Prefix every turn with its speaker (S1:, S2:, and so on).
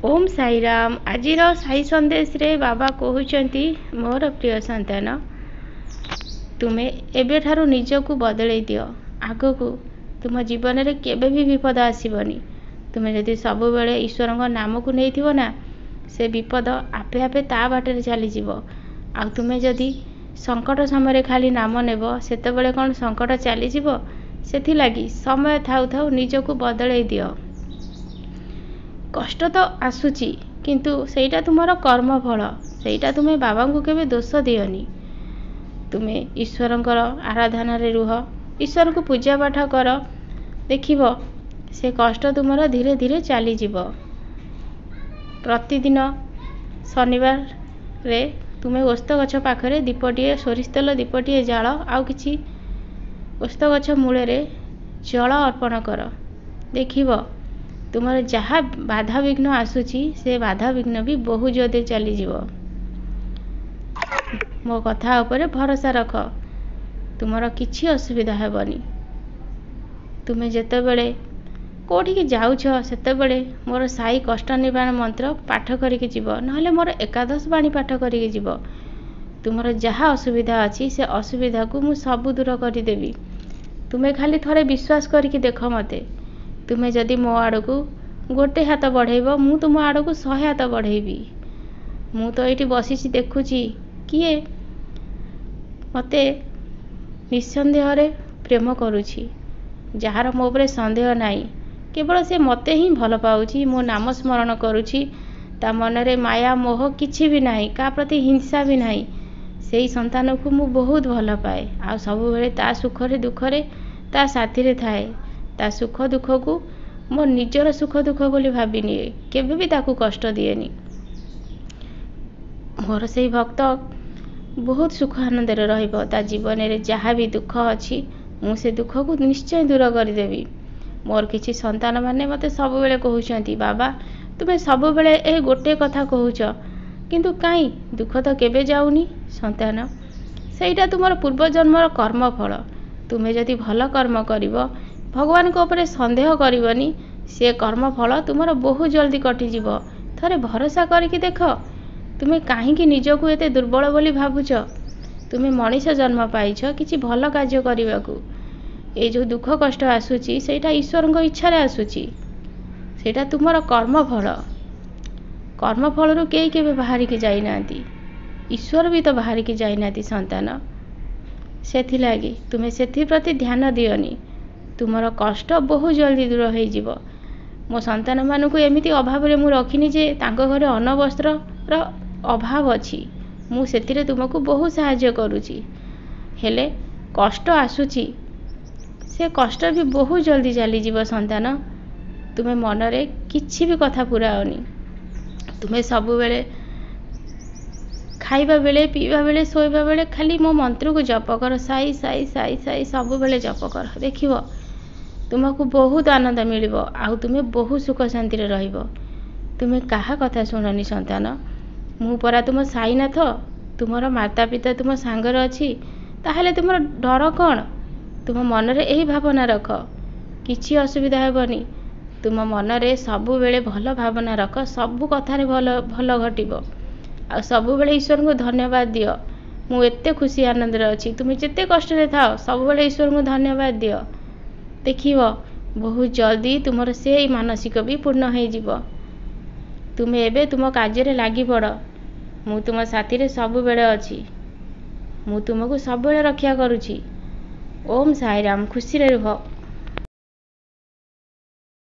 S1: ओम साई राम। आज साई संदेश रे बाबा कहते मोर प्रिय संतान तुम्हें एबे ठारू निजकू बदल दियो। आग को तुम जीवन में केबे भी विपद आसबनी। तुम्हें जदि सब बेले ईश्वर नाम को नहीं थो ना से विपद आपे आपे ता बाटर चली आ तुम्हें जदि संकट समय खाली नाम नेब सेतबेले कौन संकट चली से लगी समय थाउ थाउ निजकू बदल दियो। कष्ट तो आसूची किंतु सेटा तुमर कर्म फल सेटा तुम्हें बाबा को केबे दोष दियोनी। तुम्हें ईश्वरंकर आराधना रे रुह, ईश्वर को पूजा पाठ कर, देखिब से कष्ट तुमर धीरे धीरे चली जीव। प्रतिदिन शनिवार रे तुम्हें ओस्त गछ पाखरे दीपटीए सोरिष तेल दीपटीए जाल आउ किछि ओस्त गछ मूल रे जल अर्पण कर। देखिब तुमर जहाँ बाधा विघ्न आसूची से बाधा विघ्न भी बहु जल्दी चली जीव। मो कथा उपरे भरोसा रख, तुमर किछि असुविधा हेबनी। तुम्हें जेतेबेले कोठिकी जाउछ सेतेबेले मोर साई कष्ट निवारण मंत्र पाठ करिके जीव, नहले मोर एकादश बाणी पाठ करिके जीव। तुमर जहाँ असुविधा अछि से असुविधा को मु सब दूर करदेवी। तुम्हें खाली थोड़े विश्वास करिके देख मते। तुम्हें जदि मो आड़ को गोटे हाथ बढ़ेब मु तुम आड़ को 100 हाथ बढ़ेबी। मु तो ये बसी देखुची किए मते निसंदेह रे प्रेम करुछि, जार मो उपरे संदेह नाही। केवल से मते ही भल पाउछि, मो नाम स्मरण करुछि, ता मन रे माया मोह किछि भी नाही, का प्रति हिंसा भी नाही। सेही संतान को मु बहुत भल पाए आ सब बेले ता सुख रे दुख रे ता साथी रे थाए। ता सुख दुख को मो निजर सुख दुख बोली भाविनी, केबे भी ताकू कष्ट दिएनी। मोर से भक्त बहुत सुख आनंद रहिबो। ता जीवन रे जहाँ भी दुख अछि मु से दुख को निश्चय दूर करदेवी। मोर किछि संतान माने मते सब बेले कहउछंती बाबा तुमे सब बेले ए गोटे कथा कहउछ किंतु काई दुख तो केबे जाउनी। संतान सेटा तुमर पूर्व जन्मर कर्म फल। तुम्हें जदि भल कर्म करिवो भगवान को ऊपर संदेह करबनी, से कर्म फल तुमर बहुत जल्दी कटिजिव। थरे भरोसा करके देख। तुम्हें कहीं निजको एते दुर्बल बोली भावुच। तुम्हें मनीष जन्म पाइछ किछि भल कार्य करने को। ये जो दुख कष्ट आसूची सेटा ईश्वर इच्छा रे आसूची, सेटा तुमर कर्म फल। कर्म फल रु केई केबे बाहरी के जाई नांती, ईश्वर भी तो बाहरी के जाई नांती संतान। सेथि लागी तुम्हें सेथि प्रति ध्यान दियोनी। तुमर कष्ट बहुत जल्दी दूर हो जीव। मो संतान मानू एमती अभाव रे मु रखिनी जे तांको घरे अन्न वस्त्र र अभाव अछि। मु सेतिरे तुमको बहुत सहाय्य करूची। हेले कष्ट आसूची से कष्ट भी बहुत जल्दी चली जीव। संतान तुम्हें मन रे किछि भी कथा पुराओनी। तुम्हें सब बेले खाइबा बेले पीवा बेले सोइबा बेले खाली मो मंत्र को जप कर, साई साई साई साई सब बेले जप कर। देखिब तुमको बहुत आनंद मिलिबो आउ तुम्हें बहुत सुख शांति रे रहिबो। तुम्हें कहा कथा सुननी संतान, मु परा तुम साईनाथ, तुमर माता पिता तुम सांगर अछि, ताहले तुमर डर कौन। तुम मन रे एही भावना रख, किछि असुविधा हेबनी। तुम मन रे सब बेले भल भावना रख, सब कथा रे भल भल घटिबो आ सब बेले ईश्वर को धन्यवाद दियो। मु एते खुशी आनंद रे अछि, तुम जेते कष्ट रे थाओ सब बेले ईश्वर को धन्यवाद दियो। देखिब बहुत जल्दी तुमर से मानसिक भी पूर्ण हो जीव। तुम्हें एबे तुम कार्य रे लागी पड़। मु तुम साथी रे सब बेले अछि, मु तुमको सब बेले रक्षा करूची। ओम साई राम। खुशी रे रुह।